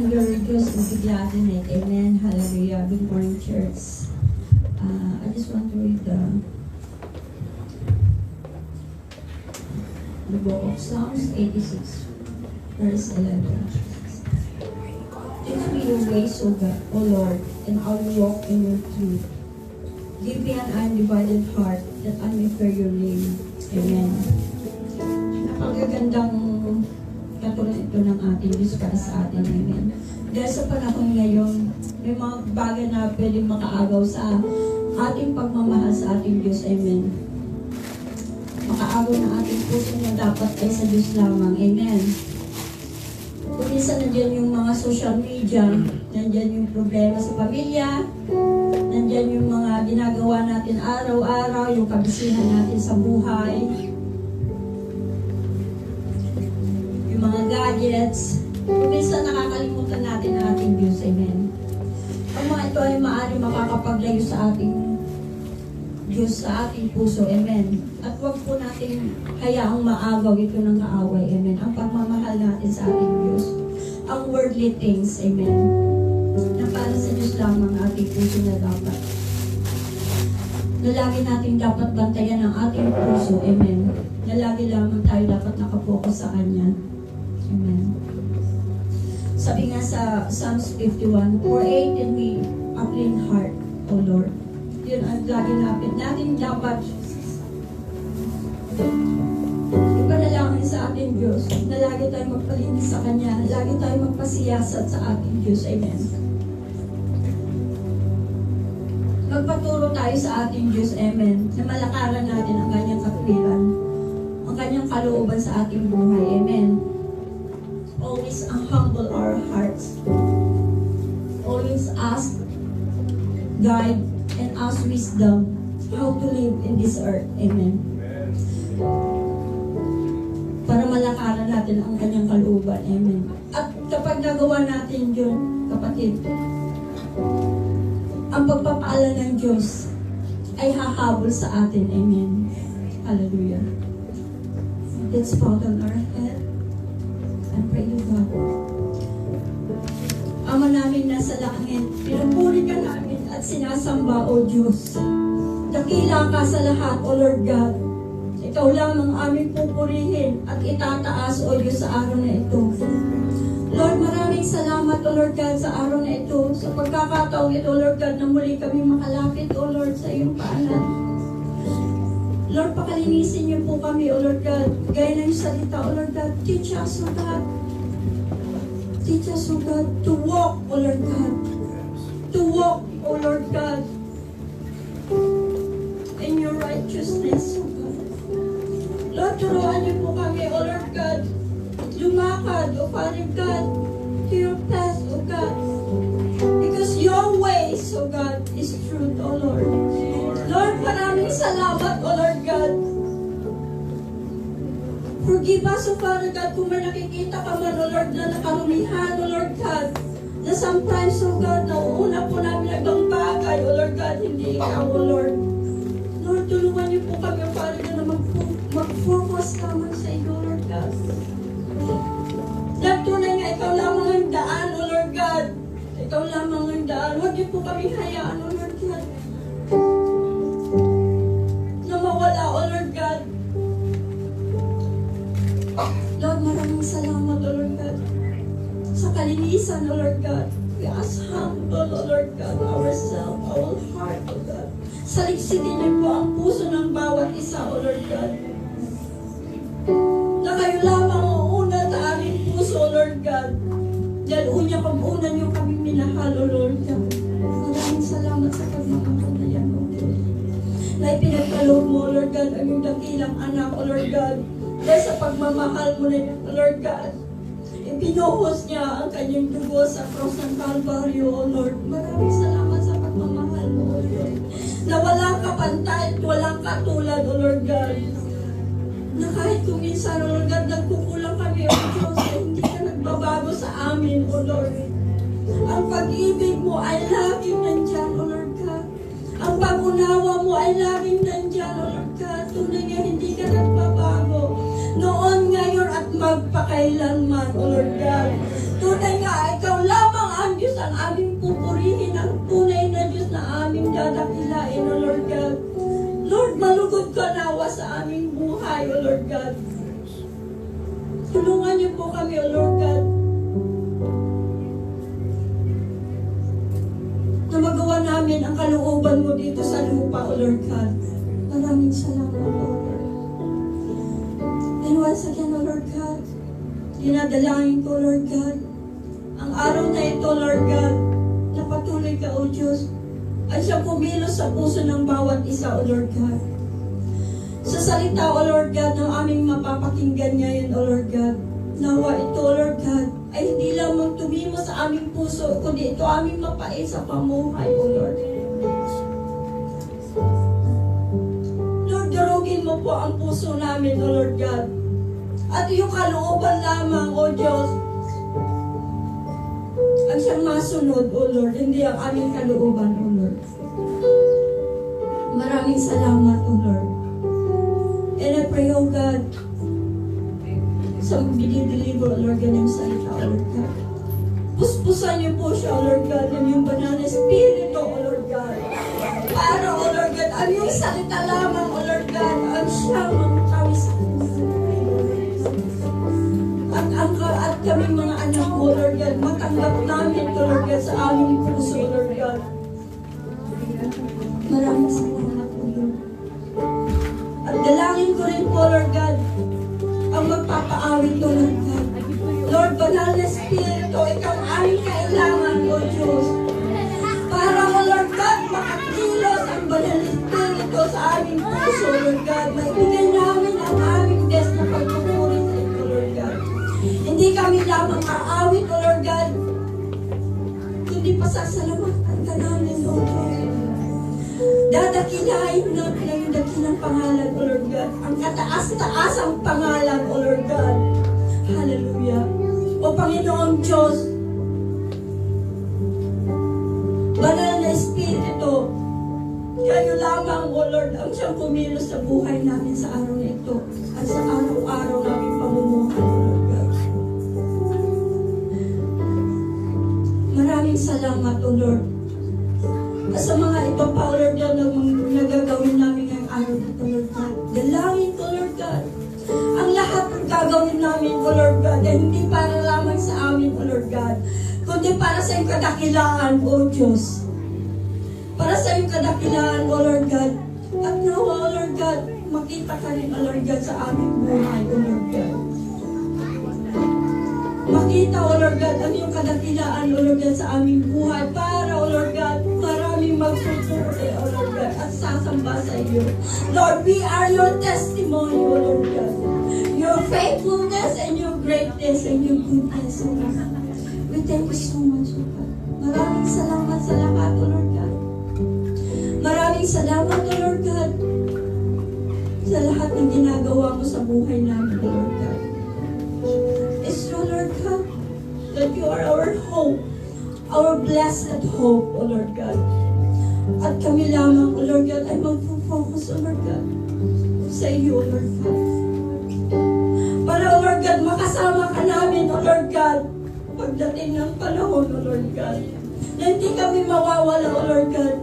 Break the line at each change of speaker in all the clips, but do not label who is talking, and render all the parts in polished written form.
your Diyos will be glad in it. Amen. Hallelujah. Good morning, church. I just want to read the book of Psalms 86, verse 11. Teach me your ways, O Lord, and I will walk in your truth. Give me an undivided heart that I may fear your name. Amen. Napakagandang katulad ito ng ating Diyos para sa atin. Amen. Dahil sa panahon ngayon, may mga bagay na pwedeng makaagaw sa ating pagmamahal sa ating Diyos. Amen. Makaagaw na ating puso na dapat ay sa Diyos lamang. Amen. Kung minsan nandiyan yung mga social media, nandiyan yung problema sa pamilya, nandiyan yung mga ginagawa natin araw-araw, yung kabisihan natin sa buhay, yung mga gadgets. Kung minsan nakakalimutan natin ang ating Diyos. Amen. Ang mga ito ay maaari makakapaglayo sa ating Diyos, sa ating puso. Amen. At huwag po natin hayaang maagaw ito ng kaaway. Amen. Ang pagmamahal natin sa ating Diyos. Ang worldly things. Amen. Na para sa Diyos lamang ating puso na dapat. Na lagi natin dapat bantayan ang ating puso. Amen. Na lagi lamang tayo dapat nakapokus sa Kanya. Amen. Sabi nga sa Psalms 51, create in me a clean heart, O Lord. Yun ang lagi natin dapat ipanalangin sa ating Diyos na lagi tayo magpalinis sa Kanya, lagi tayo magpasiyasat sa ating Diyos. Amen. Magpaturo tayo sa ating Diyos. Amen. Na malakaran natin ang Kanyang katwiran, ang Kanyang kalooban sa ating buhay. Amen. Always humble our hearts. Always ask God and ask wisdom how to live in this earth. Amen. Para malakaran natin ang Kanyang kalooban. Amen. At kapag nagawa natin yun, kapatid, ang pagpapala ng Diyos ay hahabol sa atin. Amen. Hallelujah. Let's bow down our head and pray to God. Ama namin nasa langit, pinupuri ka namin at sinasamba, O Diyos. Dakila ka sa lahat, O Lord God. Ikaw lamang aming pupurihin at itataas, O Diyos, sa araw na ito. Lord, maraming salamat, O Lord God, sa araw na ito. Sa pagkakataong ito, Lord God, na muli kami makalapit, O Lord, sa iyong paanan. Lord, pakalinisin niyo po kami, O Lord God. Gaya ng salita, O Lord God. Teach us, O God. Teach us, O God, to walk, O Lord God. To walk, O Lord God, in your righteousness, O God. Lord, turuan niyo po kami, O Lord God, lumakad, O Father God, to your path, O God. Because your ways, O God, is truth, O Lord. Lord, maraming salamat, O Lord God. Forgive us, O Father God, kung may nakikita ka man, O Lord, na nakarumihan, O Lord God, na sometimes, O God, nauuna po namin ibang bagay, O Lord God, hindi ikaw, O Lord. Lord, tulungan niyo po kami, O Father God, na mag-focus naman sa iyo, Lord God. Lord, tunay nga, ikaw lamang ang daan, O Lord God. Ikaw lamang ang daan. Huwag niyo po kami hayaan, O Lord God, na mawala, O Lord God. Lord, maraming salamat, O Lord God, sa kalinisan, O Lord God. We ask humble, O Lord God, ourselves, our heart, O God. Saliksitin niyo po ang puso ng bawat isa, O Lord God. Na kayo lamang ang una sa aming puso, O Lord God. Dahil una niyo kaming minahal, O Lord God. Maraming salamat sa pagmamahal na yan, O Lord. Na ipinagkaloob mo, O Lord God, ang iyong dakilang anak, O Lord God. Dahil sa pagmamahal mo na yun, O Lord God, ipinuhos niya ang kanyang dugo sa cross ng Calvary, O Lord. Maraming salamat sa pagmamahal mo, O Lord. Na walang kapantay at walang katulad, O Lord God. Na kahit kung minsan, O Lord God, nagkukulang kami, O Diyos, na hindi ka nagbabago sa amin, O Lord. Ang pag-ibig mo ay laging nandyan, O Lord God. Ang pag-unawa mo ay laging nandyan, O Lord God. Tunay nga hindi ka nagbabago. Noon, ngayon, at magpakailanman, O Lord God. Tunay nga, ikaw lang ang aming pupurihin, ang tunay na Diyos na aming dadakilain, O Lord God. Lord, malugod ka nawa sa aming buhay, O Lord God. Tulungan niyo po kami, O Lord God, na magawa namin ang kalooban mo dito sa lupa, O Lord God. Maraming salamat, O Lord. And once again, O Lord God, dinadalangin ko, Lord God, ang araw na ito, Lord God, na patuloy ka, O Diyos, ay siyang kumilos sa puso ng bawat isa, O Lord God. Sa salita, O Lord God, ng aming mapapakinggan ngayon, O Lord God, nawa ito, O Lord God, ay hindi lamang tumimo sa aming puso, kundi ito aming mapait sa pamuhay, O Lord. Lord, durugin mo po ang puso namin, O Lord God. At yung kalooban lamang, O Diyos, ang siyang masunod, O Lord, hindi ang aming kalooban, O Lord. Maraming salamat, O Lord. And I pray, O God, sa binideliver, O Lord, ganyan salita, O Lord God. Puspusan niyo po siya, O Lord God, ng yung banal na Espiritu, O Lord God. Para, O Lord God, ang yung salita lamang, O Lord God, ang siyang magtawi sa at kami mga anak mo, Lord God, matanggap namin, Lord God, sa aming puso, Lord God. Maraming salamat po, Lord. At dalangin ko rin po, Lord God, ang magpapaawit ko, Lord God. Lord, banal na Espiritu, ikaw ang aming kailangan, O Diyos. Para, O Lord God, makakilos ang banal na Espiritu sa aming puso, Lord God. Maibigay namin ang aming best na pagpupuri sa ito, Lord God. Hindi kami lamang aawit, O Lord God, kundi pasasalamatan ka namin, O Lord. Dadakilain namin ang yung dakilang pangalan, O Lord God. Ang kataas-taasang pangalan, O Lord God. Hallelujah. O Panginoon Diyos, banal na Espiritu, kayo lamang, O Lord, ang siyang kumilos sa buhay namin sa araw na ito at sa araw-araw namin pamumuhay, O Lord God. Maraming salamat, O Lord. At sa mga iba pa, O Lord God, na nagagawin namin ngayong araw na ito, Lord God. Dalangin ko, Lord God. Ang lahat ng gagawin namin, O Lord God, ay hindi para lamang sa amin, O Lord God, kundi para sa iyong kadakilaan, O Diyos. Para sa iyong kadakilaan, O Lord God. At nawa, O Lord God, makita ka rin, O Lord God, sa aming buhay, O Lord God. Makita, O Lord God, ang iyong kadakilaan, O Lord God, sa aming buhay. Para, O Lord God, maraming magpupuri, O Lord God, at sasamba sa iyo. Lord, we are your testimony, O Lord God. Your faithfulness and your greatness and your goodness, O Lord. We thank you so much, O God. Maraming salamat sa lahat, O Lord God. Maraming salamat, O Lord God, sa lahat ng ginagawa mo sa buhay namin, O Lord God. It's true, Lord God, that you are our hope, our blessed hope, O Lord God. At kami lamang, O Lord God, ay mag-focus, O Lord God, sa iyo, O Lord God. Para, O Lord God, makasama ka namin, O Lord God, pagdating ng panahon, O Lord God. Na hindi kami mawawala, O Lord God,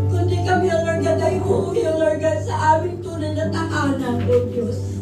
kundi kami, O Lord God, ay uuwi, O Lord God, sa aming tunay na tahanan, O Diyos.